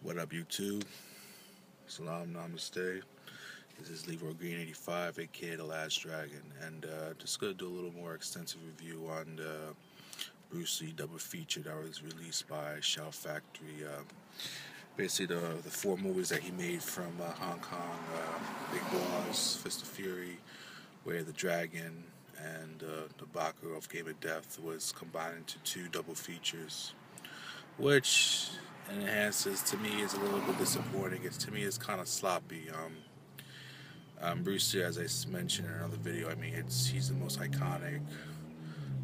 What up, YouTube? Salam, namaste. This is Leroy Green 85, aka The Last Dragon, and just gonna do a little more extensive review on the Bruce Lee double feature that was released by Shout Factory. Basically, the four movies that he made from Hong Kong: Big Boss, Fist of Fury, Way of the Dragon, and the Baku of Game of Death was combined into two double features, which enhances to me is a little bit disappointing. To me it's kind of sloppy. Bruce Lee, as I mentioned in another video, I mean he's the most iconic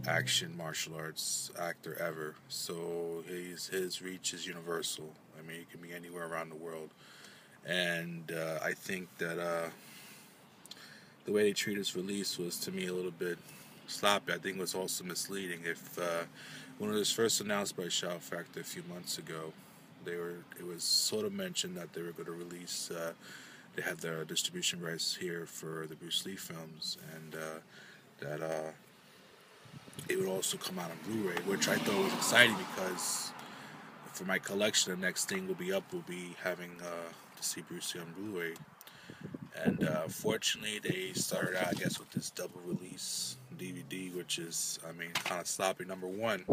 action martial arts actor ever. So his reach is universal. I mean, he can be anywhere around the world, and I think that the way they treated his release was to me a little bit sloppy. I think it was also misleading. When it was first announced by Shout Factory a few months ago, it was sort of mentioned that they were going to release. They had their distribution rights here for the Bruce Lee films, and that it would also come out on Blu-ray, which I thought was exciting because for my collection, the next thing will be having to see Bruce Lee on Blu-ray. And fortunately, they started out, I guess, with this double release DVD, which is, I mean, kind of sloppy. Number one,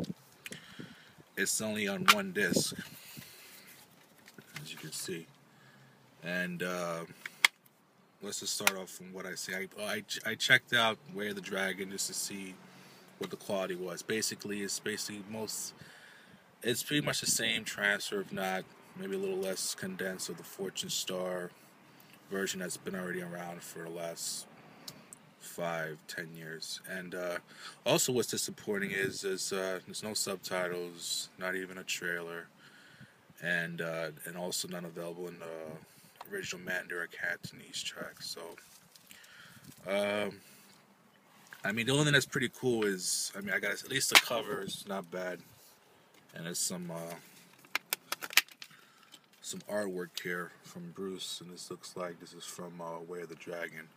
it's only on one disc, as you can see. And let's just start off from what I say. I checked out Way of the Dragon just to see what the quality was. It's pretty much the same transfer, if not maybe a little less condensed of the Fortune Star version that's been already around for the last 5-10 years. And also what's disappointing is there's no subtitles, not even a trailer, and also none available in the original Mandarin Cantonese track. So I mean, the only thing that's pretty cool is, I mean, I got at least the cover is not bad, and there's some artwork here from Bruce, and this looks like this is from Way of the Dragon.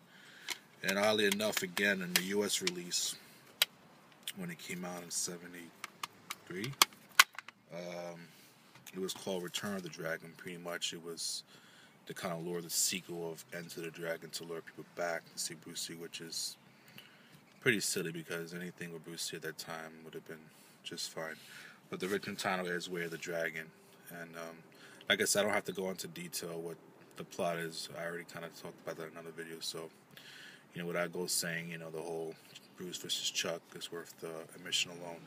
And oddly enough, again, in the U.S. release, when it came out in '73, it was called Return of the Dragon. Pretty much, it was to kind of lure the sequel of Enter the Dragon to lure people back to see Bruce Lee, which is pretty silly because anything with Bruce Lee at that time would have been just fine. But the original title is Way of the Dragon, and like I said, I don't have to go into detail what the plot is. I already kind of talked about that in another video. So, you know, without go saying, you know, the whole Bruce versus Chuck is worth the admission alone.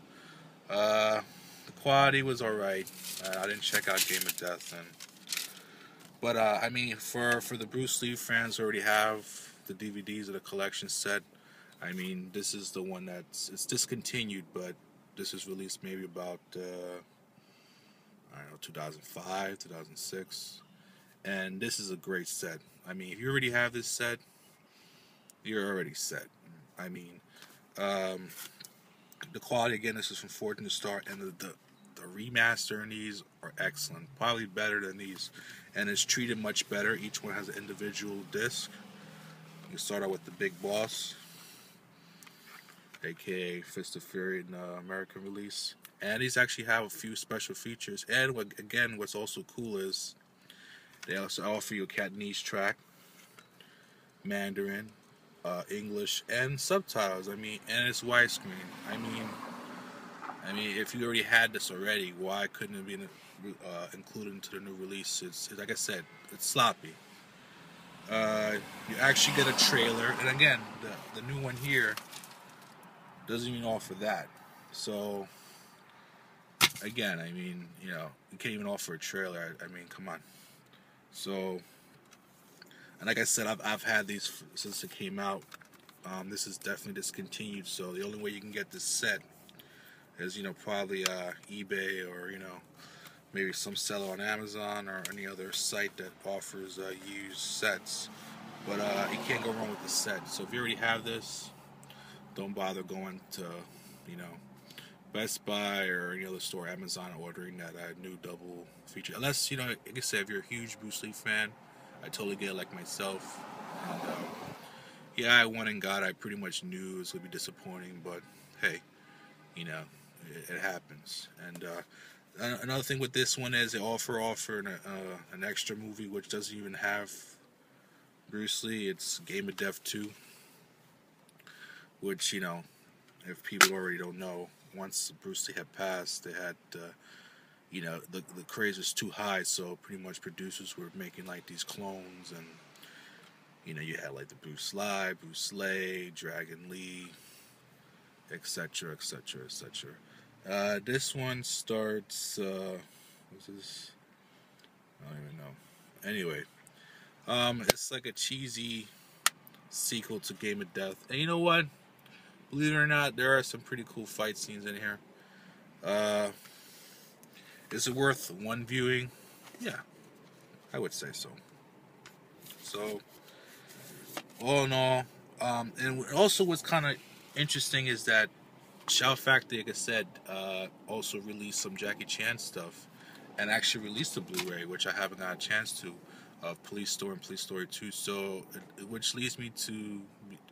The quality was alright. I didn't check out Game of Death, but I mean, for the Bruce Lee fans who already have the DVDs of the collection set, I mean, this is the one it's discontinued, but this is released maybe about I don't know, 2005, 2006, and this is a great set. I mean, if you already have this set, you're already set. I mean, the quality, again, this is from Fortune Star, and the remaster in these are excellent, probably better than these, and it's treated much better. Each one has an individual disc. You start out with the Big Boss, aka Fist of Fury in the American release. And these actually have a few special features. And again, what's also cool is they also offer you a Cantonese track, Mandarin, English, and subtitles. I mean, and it's widescreen. I mean, if you already had this already, why couldn't it be included into the new release? It's like I said, it's sloppy. You actually get a trailer, and again, the new one here doesn't even offer that. So again, I mean, you know, you can't even offer a trailer. I mean, come on. So, and like I said, I've had these since it came out. This is definitely discontinued. So the only way you can get this set is, you know, probably eBay, or, you know, maybe some seller on Amazon or any other site that offers used sets. But you can't go wrong with the set. So if you already have this, don't bother going to, you know, Best Buy or any other store, Amazon, ordering that new double feature. Unless, you know, like I said, if you're a huge Bruce Lee fan, I totally get it, like myself. And, yeah, I went and got it. I pretty much knew it was going to be disappointing, but hey, you know, it happens. And Another thing with this one is they offer an extra movie which doesn't even have Bruce Lee. It's Game of Death 2, which, if people already don't know, once Bruce Lee had passed, they had the craze was too high, so pretty much producers were making like these clones, and you had like the Bruce Lee, Dragon Lee, etc., etc., etc. This one starts. What's this? I don't even know. Anyway, it's like a cheesy sequel to Game of Death, and you know what? Believe it or not, there are some pretty cool fight scenes in here. Is it worth one viewing? Yeah, I would say so. So, all in all, and also what's kind of interesting is that Shout Factory, like I said, also released some Jackie Chan stuff, and actually released a Blu-ray, which I haven't got a chance to, of Police Story and Police Story 2. So, which leads me to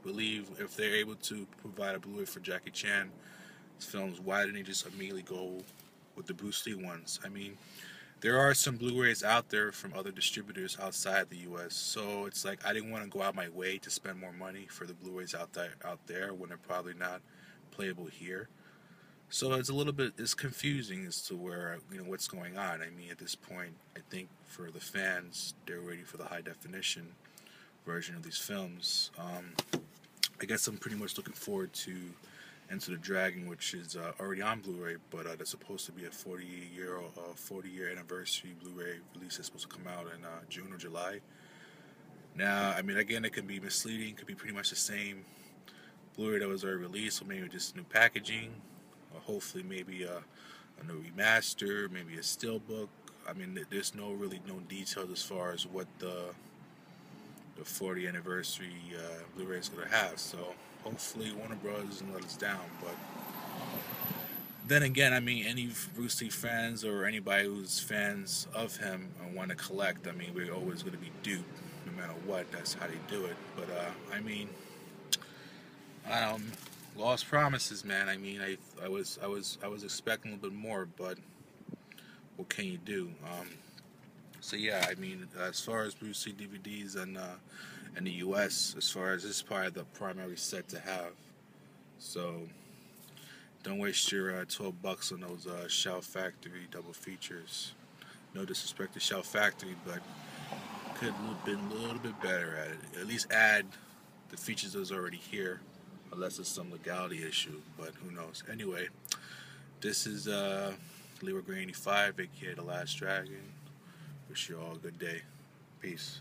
believe if they're able to provide a Blu-ray for Jackie Chan films, why didn't they just immediately go with the Bruce Lee ones? I mean, there are some Blu-rays out there from other distributors outside the U.S., so it's like I didn't want to go out my way to spend more money for the Blu-rays out there when they're probably not playable here. So it's confusing as to where, what's going on. I mean, at this point, I think for the fans, they're ready for the high definition version of these films. I guess I'm pretty much looking forward to Enter the Dragon, which is already on Blu-ray, but that's supposed to be a 40-year anniversary Blu-ray release. That's supposed to come out in June or July. Now, I mean, again, it could be misleading. It could be pretty much the same Blu-ray that was already released, or maybe just new packaging, or hopefully maybe a new remaster, maybe a steelbook. I mean, there's no details as far as what the 40th anniversary Blu-ray is going to have. So hopefully Warner Bros. Doesn't let us down. But then again, I mean, any Bruce Lee fans or anybody who's fans of him and want to collect, I mean, we're always going to be duped no matter what. That's how they do it. But I mean, lost promises, man. I mean, I was expecting a little bit more, but what can you do? So yeah, I mean, as far as Bruce Lee DVDs and in the U.S., as far as this is probably the primary set to have. So don't waste your $12 on those Shout Factory double features. No disrespect to Shout Factory, but could have been a little bit better at it. At least add the features that's already here, unless it's some legality issue. But who knows? Anyway, this is Leroy Green 85, aka The Last Dragon. Wish you all a good day. Peace.